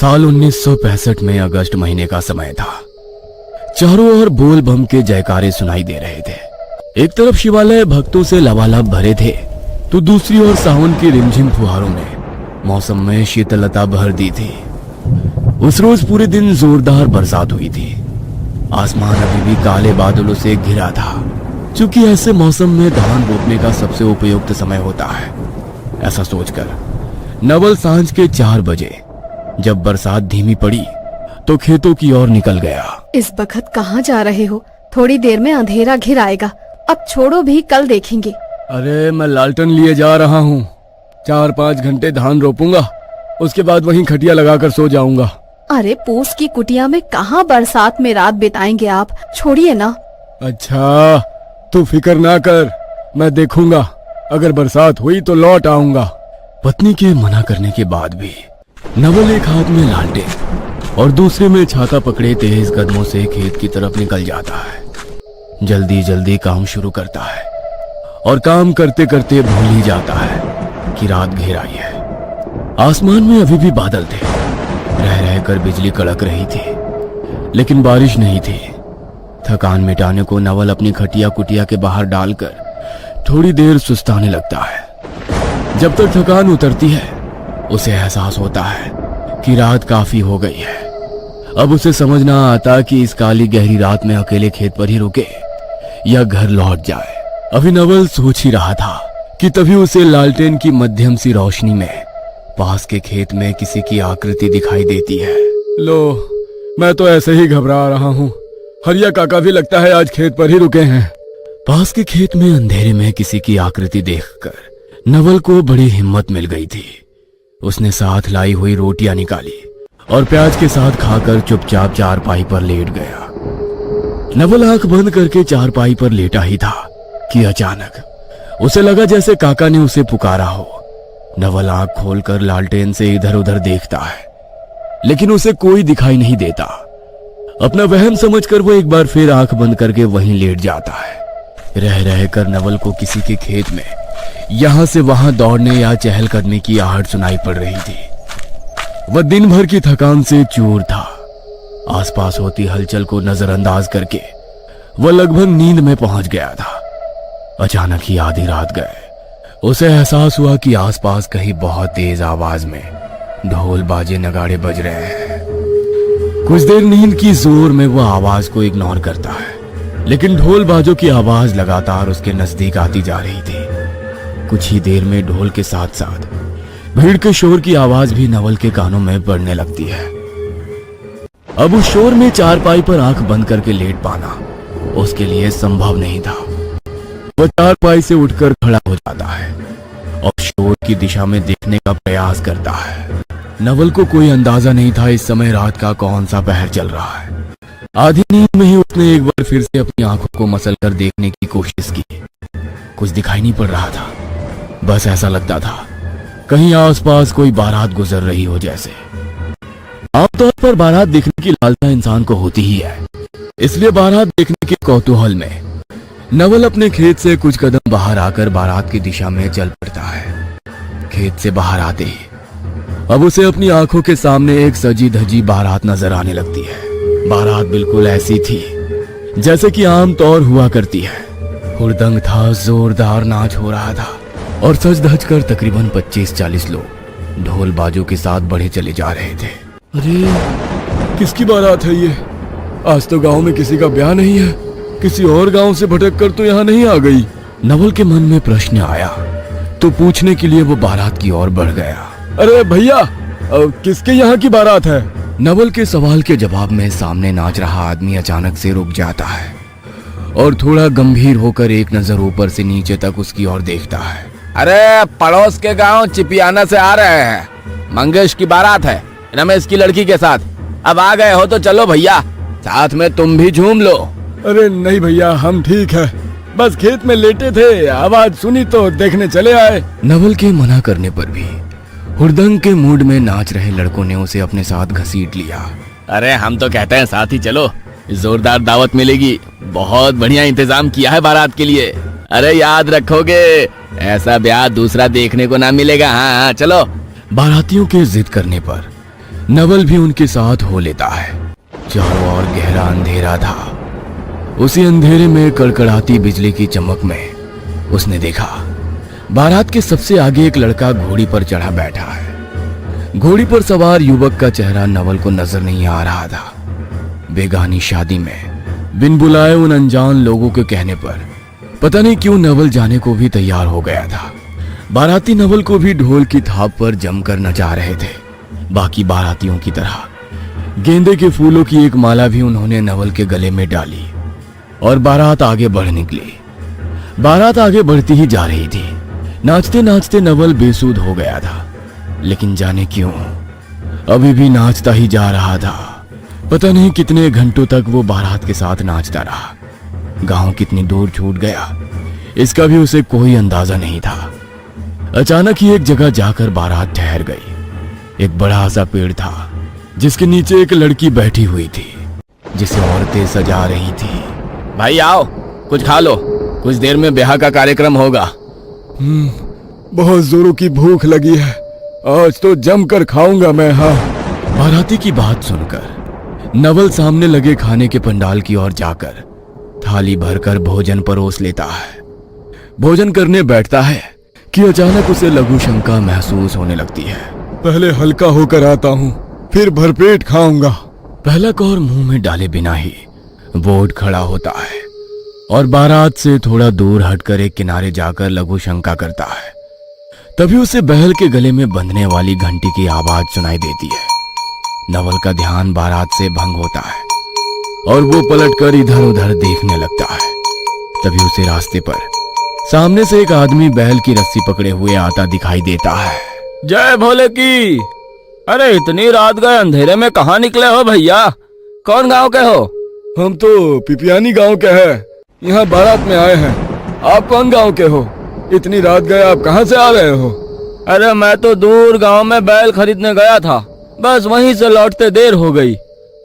साल 1965 में अगस्त महीने का समय था। चारों ओर बोल बम के जयकारे सुनाई दे रहे थे। एक तरफ शिवालय भक्तों से लबालब भरे थे, तो दूसरी ओर सावन की रिमझिम फुहारों ने मौसम में शीतलता भर दी थी। उस रोज पूरे दिन जोरदार बरसात हुई थी। आसमान अभी भी काले बादलों से घिरा था, क्योंकि ऐसे मौसम में धान रोपने का सबसे उपयुक्त समय होता है। ऐसा सोचकर नवल सांझ के 4 बजे जब बरसात धीमी पड़ी तो खेतों की ओर निकल गया। इस बखत कहाँ जा रहे हो? थोड़ी देर में अंधेरा घिर आएगा। अब छोड़ो भी, कल देखेंगे। अरे मैं लालटेन लिए जा रहा हूँ। 4-5 घंटे धान रोपूंगा, उसके बाद वहीं खटिया लगाकर सो जाऊंगा। अरे पूस की कुटिया में कहाँ बरसात में रात बिताएंगे आप? छोड़िए ना। अच्छा, तू फिक्र ना कर, मैं देखूंगा। अगर बरसात हुई तो लौट आऊंगा। पत्नी के मना करने के बाद भी नवल एक हाथ में लालटेन और दूसरे में छाता पकड़े तेज कदमों से खेत की तरफ निकल जाता है। जल्दी जल्दी काम शुरू करता है और काम करते करते भूल ही जाता है कि रात घेर आई है। आसमान में अभी भी बादल थे, रह रहकर बिजली कड़क रही थी, लेकिन बारिश नहीं थी। थकान मिटाने को नवल अपनी खटिया कुटिया के बाहर डालकर थोड़ी देर सुस्ताने लगता है। जब तक थकान उतरती है, उसे एहसास होता है कि रात काफी हो गई है। अब उसे समझ ना आता कि इस काली गहरी रात में अकेले खेत पर ही रुके या घर लौट जाए। अभी नवल सोच ही रहा था कि तभी उसे लालटेन की मध्यम सी रोशनी में पास के खेत में किसी की आकृति दिखाई देती है। लो, मैं तो ऐसे ही घबरा रहा हूँ। हरिया काका भी लगता है आज खेत पर ही रुके हैं। पास के खेत में अंधेरे में किसी की आकृति देखकर नवल को बड़ी हिम्मत मिल गई थी। उसने साथ लाई हुई रोटियां निकाली और प्याज के साथ खाकर चुपचाप चारपाई पर लेट गया। नवल आंख बंद करके चारपाई पर लेटा ही था कि अचानक उसे लगा जैसे काका ने उसे पुकारा हो। नवल आंख खोलकर लालटेन से इधर उधर देखता है, लेकिन उसे कोई दिखाई नहीं देता। अपना वहम समझकर वो एक बार फिर आंख बंद करके वहीं लेट जाता है। रह रहकर नवल को किसी के खेत में यहां से वहां दौड़ने या चहलकदमी की आहट सुनाई पड़ रही थी। वह दिन भर की थकान से चूर था। आसपास होती हलचल को नजरअंदाज करके वह लगभग नींद में पहुंच गया था। अचानक ही आधी रात गए उसे एहसास हुआ कि आसपास कहीं बहुत तेज आवाज में ढोल बाजे नगाड़े बज रहे हैं। कुछ देर नींद की जोर में वह आवाज को इग्नोर करता है, लेकिन ढोल बाजों की आवाज लगातार उसके नजदीक आती जा रही थी। कुछ ही देर में ढोल के साथ साथ भीड़ के शोर की आवाज भी नवल के कानों में पड़ने लगती है। अब उस शोर में चारपाई पर आंख बंद करके लेट पाना उसके लिए संभव नहीं था। वह चारपाई से उठकर खड़ा हो जाता है और शोर की दिशा में देखने का प्रयास करता है। नवल को कोई अंदाजा नहीं था इस समय रात का कौन सा पहर चल रहा है। आधी नींद में ही उसने एक बार फिर से अपनी आंखों को मसल कर देखने की कोशिश की। कुछ दिखाई नहीं पड़ रहा था। बस ऐसा लगता था कहीं आसपास कोई बारात गुजर रही हो जैसे। आमतौर पर बारात देखने की लालसा इंसान को होती ही है, इसलिए बारात देखने के कौतूहल में नवल अपने खेत से कुछ कदम बाहर आकर बारात की दिशा में चल पड़ता है। खेत से बाहर आते ही अब उसे अपनी आंखों के सामने एक सजी धजी बारात नजर आने लगती है। बारात बिल्कुल ऐसी थी जैसे कि आम तौर हुआ करती है। हुड़दंग था, जोरदार नाच हो रहा था और सज धज कर तकरीबन 25-40 लोग ढोल बाजों के साथ बढ़े चले जा रहे थे। अरे किसकी बारात है ये? आज तो गांव में किसी का ब्याह नहीं है, किसी और गांव से भटक कर तो यहाँ नहीं आ गई। नवल के मन में प्रश्न आया तो पूछने के लिए वो बारात की ओर बढ़ गया। अरे भैया, किसके यहाँ की बारात है? नवल के सवाल के जवाब में सामने नाच रहा आदमी अचानक से रुक जाता है और थोड़ा गंभीर होकर एक नजर ऊपर से नीचे तक उसकी ओर देखता है। अरे पड़ोस के गांव चिपियाना से आ रहे हैं, मंगेश की बारात है, रमेश की लड़की के साथ। अब आ गए हो तो चलो भैया, साथ में तुम भी झूम लो। अरे नहीं भैया, हम ठीक है, बस खेत में लेटे थे, आवाज सुनी तो देखने चले आए। नवल के मना करने पर भी हुड़दंग के मूड में नाच रहे लड़कों ने उसे अपने साथ घसीट लिया। अरे हम तो कहते हैं साथ ही चलो, जोरदार दावत मिलेगी, बहुत बढ़िया इंतजाम किया है बारात के लिए। अरे याद रखोगे, ऐसा ब्याह दूसरा देखने को ना मिलेगा। हाँ चलो। बारातियों के जिद करने पर नवल भी उनके साथ हो लेता है। चारों ओर गहरा अंधेरा था। उसी अंधेरे में कड़कड़ाती बिजली की चमक में उसने देखा बारात के सबसे आगे एक लड़का घोड़ी पर चढ़ा बैठा है। घोड़ी पर सवार युवक का चेहरा नवल को नजर नहीं आ रहा था। बेगानी शादी में बिन बुलाए उन अनजान लोगों के कहने पर पता नहीं क्यों नवल जाने को भी तैयार हो गया था। बाराती नवल को भी ढोल की थाप पर जमकर नचा रहे थे। बाकी बारातियों की तरह गेंदे के फूलों की एक माला भी उन्होंने नवल के गले में डाली और बारात आगे बढ़ निकली। बारात आगे बढ़ती ही जा रही थी। नाचते नाचते नवल बेसुध हो गया था, लेकिन जाने क्यों अभी भी नाचता ही जा रहा था। पता नहीं कितने घंटों तक वो बारात के साथ नाचता रहा। गांव कितनी दूर छूट गया इसका भी उसे कोई अंदाजा नहीं था। अचानक ही एक जगह जाकर बारात ठहर गई। एक बड़ा सा पेड़ था जिसके नीचे एक लड़की बैठी हुई थी जिसे औरतें सजा रही थी। भाई आओ, कुछ खा लो, कुछ देर में ब्याह का कार्यक्रम होगा। बहुत जोरों की भूख लगी है, आज तो जमकर खाऊंगा मैं। हाँ। बाराती की बात सुनकर नवल सामने लगे खाने के पंडाल की ओर जाकर थाली भरकर भोजन परोस लेता है। भोजन करने बैठता है कि अचानक उसे लघु शंका महसूस होने लगती है। पहले हल्का होकर आता हूँ, फिर भरपेट खाऊंगा। पहला कौर मुंह में डाले बिना ही वो उठ खड़ा होता है और बारात से थोड़ा दूर हटकर एक किनारे जाकर लघु शंका करता है। तभी उसे बहल के गले में बंधने वाली घंटी की आवाज सुनाई देती है। नवल का ध्यान बारात से भंग होता है और वो पलटकर इधर उधर देखने लगता है। तभी उसे रास्ते पर सामने से एक आदमी बैल की रस्सी पकड़े हुए आता दिखाई देता है। जय भोले की। अरे इतनी रात गए अंधेरे में कहाँ निकले हो भैया? कौन गांव के हो? हम तो पिपियानी गांव के हैं, यहाँ बारात में आए हैं। आप कौन गांव के हो? इतनी रात गए आप कहाँ से आ रहे हो? अरे मैं तो दूर गांव में बैल खरीदने गया था, बस वहीं से लौटते देर हो गई।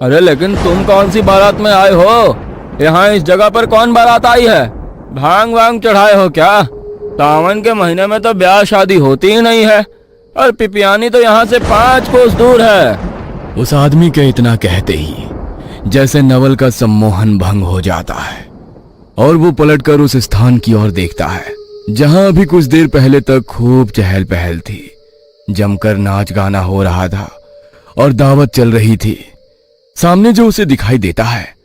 अरे लेकिन तुम कौन सी बारात में आए हो? यहाँ इस जगह पर कौन बारात आई है? भांग वांग चढ़ाए हो क्या? सावन के महीने में तो ब्याह शादी होती ही नहीं है और पिपियानी तो यहाँ से 5 कोस दूर है। उस आदमी के इतना कहते ही जैसे नवल का सम्मोहन भंग हो जाता है और वो पलटकर उस स्थान की ओर देखता है जहां अभी कुछ देर पहले तक खूब चहल पहल थी। जमकर नाच गाना हो रहा था और दावत चल रही थी। सामने जो उसे दिखाई देता है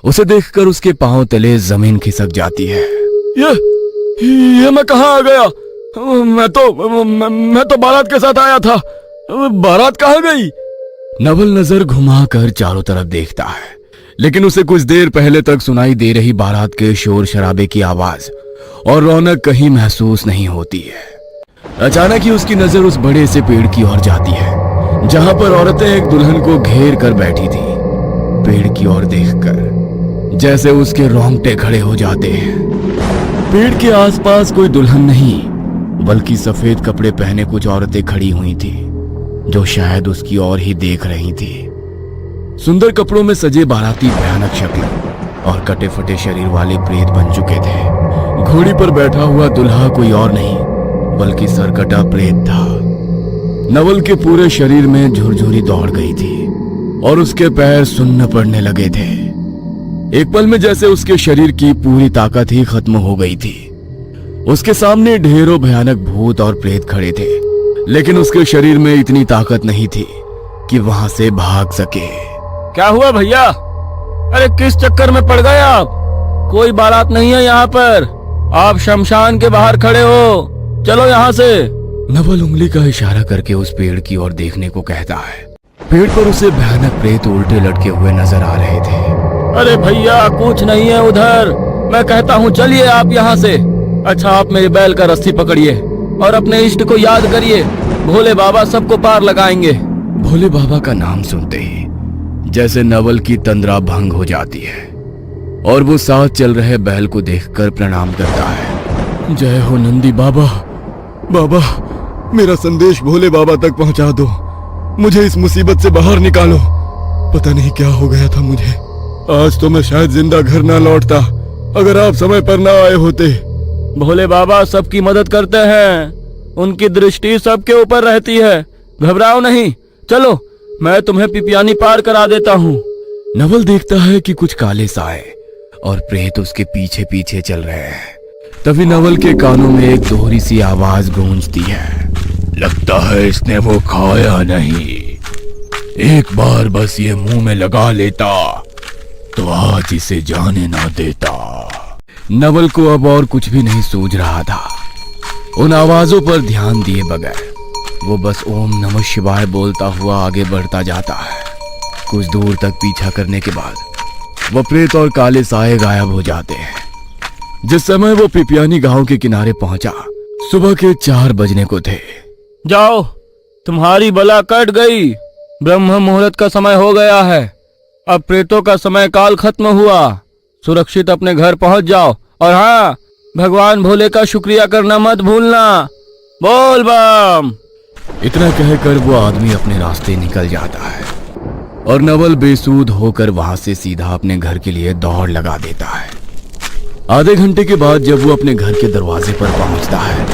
उसे देखकर उसके पांव तले जमीन खिसक जाती है। ये मैं कहाँ आ गया? मैं तो बारात के साथ आया था। बारात कहाँ गई? नवल नजर घुमाकर चारों तरफ देखता है, लेकिन उसे कुछ देर पहले तक सुनाई दे रही बारात के शोर शराबे की आवाज और रौनक कहीं महसूस नहीं होती है। अचानक ही उसकी नजर उस बड़े से पेड़ की ओर जाती है जहां पर औरतें एक दुल्हन को घेर कर बैठी थी। पेड़ की ओर देखकर जैसे उसके रोंगटे खड़े हो जाते हैं। पेड़ के आसपास कोई दुल्हन नहीं बल्कि सफेद कपड़े पहने कुछ औरतें खड़ी हुई थी जो शायद उसकी ओर ही देख रही थी। सुंदर कपड़ों में सजे बाराती भयानक शक्ल और कटे फटे शरीर वाले प्रेत बन चुके थे। घोड़ी पर बैठा हुआ दुल्हा कोई और नहीं बल्कि सरकटा प्रेत था। नवल के पूरे शरीर में झुरझुरी दौड़ गई थी और उसके पैर सुन्न पड़ने लगे थे। एक पल में जैसे उसके शरीर की पूरी ताकत ही खत्म हो गई थी। उसके सामने ढेरों भयानक भूत और प्रेत खड़े थे, लेकिन उसके शरीर में इतनी ताकत नहीं थी कि वहां से भाग सके। क्या हुआ भैया? अरे किस चक्कर में पड़ गए आप? कोई बारात नहीं है यहाँ पर, आप शमशान के बाहर खड़े हो, चलो यहाँ से। नवल उंगली का इशारा करके उस पेड़ की ओर देखने को कहता है। पेड़ पर उसे भयानक प्रेत उल्टे लटके हुए नजर आ रहे थे। अरे भैया कुछ नहीं है उधर, मैं कहता हूँ चलिए आप यहाँ से। अच्छा आप मेरे बैल का रस्सी पकड़िए और अपने इष्ट को याद करिए, भोले बाबा सबको पार लगाएंगे। भोले बाबा का नाम सुनते ही जैसे नवल की तंद्रा भंग हो जाती है और वो साथ चल रहे बैल को देखकर प्रणाम करता है। जय हो नंदी बाबा। बाबा मेरा संदेश भोले बाबा तक पहुंचा दो, मुझे इस मुसीबत से बाहर निकालो। पता नहीं क्या हो गया था मुझे, आज तो मैं शायद जिंदा घर ना लौटता अगर आप समय पर ना आए होते। भोले बाबा सबकी मदद करते हैं, उनकी दृष्टि सबके ऊपर रहती है, घबराओ नहीं। चलो मैं तुम्हें पिपियानी पार करा देता हूँ। नवल देखता है कि कुछ काले साए और प्रेत उसके पीछे पीछे चल रहे हैं। तभी नवल के कानों में एक दोहरी सी आवाज गूंजती है। लगता है इसने वो खाया नहीं, एक बार बस ये मुंह में लगा लेता तो आज इसे जाने ना देता। नवल को अब और कुछ भी नहीं सूझ रहा था। उन आवाजों पर ध्यान दिए बगैर वो बस ओम नमः शिवाय बोलता हुआ आगे बढ़ता जाता है। कुछ दूर तक पीछा करने के बाद वो प्रेत और काले साए गायब हो जाते हैं। जिस समय वो पिपियानी गांव के किनारे पहुंचा, सुबह के 4 बजने को थे। जाओ, तुम्हारी बला कट गई। ब्रह्म मुहूर्त का समय हो गया है। अब प्रेतों का समय काल खत्म हुआ। सुरक्षित अपने घर पहुंच जाओ। और हाँ, भगवान भोले का शुक्रिया करना मत भूलना। बोल बम। इतना कहकर वो आदमी अपने रास्ते निकल जाता है और नवल बेसूध होकर वहां से सीधा अपने घर के लिए दौड़ लगा देता है। आधे घंटे के बाद जब वो अपने घर के दरवाजे पर पहुंचता है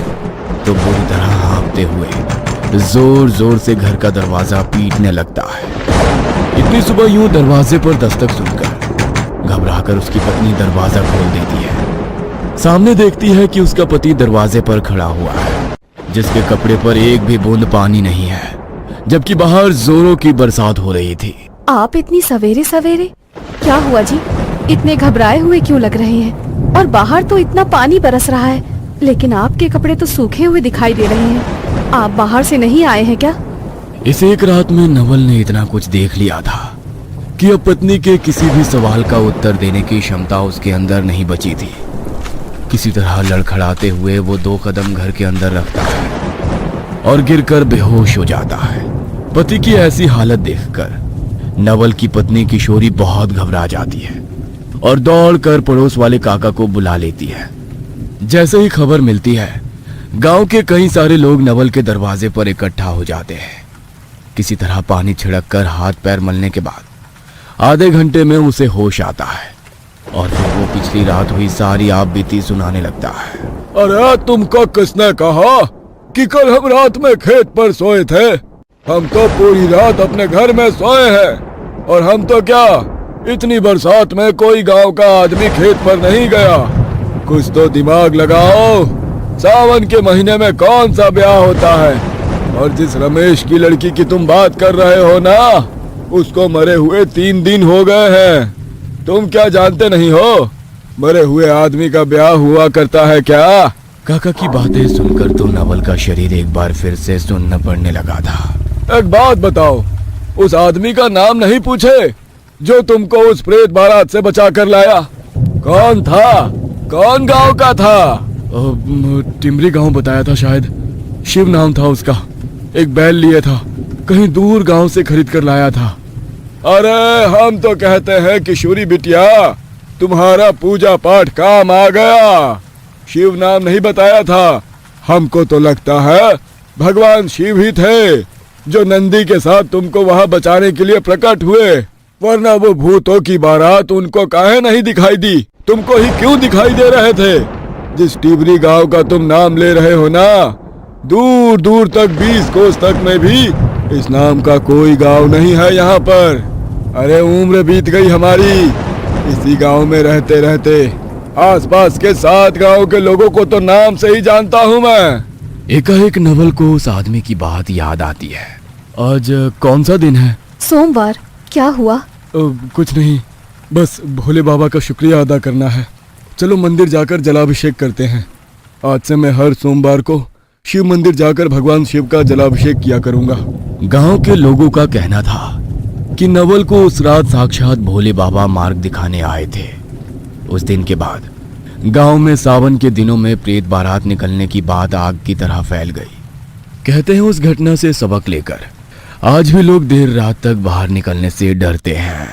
तो बुरी तरह हाँफते हुए जोर जोर से घर का दरवाजा पीटने लगता है। इतनी सुबह यूं दरवाजे पर दस्तक सुनकर घबराकर उसकी पत्नी दरवाजा खोल देती है। सामने देखती है कि उसका पति दरवाजे पर खड़ा हुआ है, जिसके कपड़े पर एक भी बूंद पानी नहीं है, जबकि बाहर जोरों की बरसात हो रही थी। आप इतनी सवेरे सवेरे, क्या हुआ जी? इतने घबराए हुए क्यों लग रहे हैं? और बाहर तो इतना पानी बरस रहा है, लेकिन आपके कपड़े तो सूखे हुए दिखाई दे रहे हैं। आप बाहर से नहीं आए हैं क्या? इस एक रात में नवल ने इतना कुछ देख लिया था कि अब पत्नी के किसी भी सवाल का उत्तर देने की क्षमता उसके अंदर नहीं बची थी। किसी तरह लड़खड़ाते हुए वो 2 कदम घर के अंदर रखता है और गिरकर बेहोश हो जाता है। पति की ऐसी हालत देखकर नवल की पत्नी किशोरी बहुत घबरा जाती है और दौड़कर पड़ोस वाले काका को बुला लेती है। जैसे ही खबर मिलती है, गांव के कई सारे लोग नवल के दरवाजे पर इकट्ठा हो जाते हैं। किसी तरह पानी छिड़क कर हाथ पैर मलने के बाद आधे घंटे में उसे होश आता है और फिर वो पिछली रात हुई सारी आप बीती सुनाने लगता है। अरे तुमको किसने कहा कि कल हम रात में खेत पर सोए थे? हम तो पूरी रात अपने घर में सोए हैं। और हम तो क्या, इतनी बरसात में कोई गांव का आदमी खेत पर नहीं गया। कुछ तो दिमाग लगाओ। सावन के महीने में कौन सा ब्याह होता है? और जिस रमेश की लड़की की तुम बात कर रहे हो ना, उसको मरे हुए 3 दिन हो गए हैं। तुम क्या जानते नहीं हो मरे हुए आदमी का ब्याह हुआ करता है क्या? काका की बातें सुनकर तो नवल का शरीर एक बार फिर से सुन्न पड़ने लगा था। एक बात बताओ, उस आदमी का नाम नहीं पूछे जो तुमको उस प्रेत बारात से बचा कर लाया? कौन था? कौन गांव का था? टिमरी गांव बताया था, शायद शिव नाम था उसका। एक बैल लिए था, कहीं दूर गांव से खरीद कर लाया था। अरे हम तो कहते हैं किशोरी बिटिया, तुम्हारा पूजा पाठ काम आ गया। शिव नाम नहीं बताया था। हमको तो लगता है भगवान शिव ही थे जो नंदी के साथ तुमको वहां बचाने के लिए प्रकट हुए, वरना वो भूतों की बारात उनको काहे नहीं दिखाई दी? तुमको ही क्यों दिखाई दे रहे थे? जिस टिबरी गांव का तुम नाम ले रहे हो ना, दूर दूर तक 20 कोस तक में भी इस नाम का कोई गांव नहीं है यहाँ पर। अरे उम्र बीत गई हमारी इसी गांव में रहते रहते। आसपास के 7 गांव के लोगों को तो नाम से ही जानता हूँ मैं। एकाएक नवल को उस आदमी की बात याद आती है। आज कौन सा दिन है? सोमवार। क्या हुआ? कुछ नहीं, बस भोले बाबा का शुक्रिया अदा करना है। चलो मंदिर जाकर जलाभिषेक करते हैं। आज से मैं हर सोमवार को शिव मंदिर जाकर भगवान शिव का जलाभिषेक किया करूंगा। गांव के लोगों का कहना था कि नवल को उस रात साक्षात भोले बाबा मार्ग दिखाने आए थे। उस दिन के बाद गांव में सावन के दिनों में प्रेत बारात निकलने की बात आग की तरह फैल गई। कहते हैं उस घटना से सबक लेकर आज भी लोग देर रात तक बाहर निकलने से डरते हैं।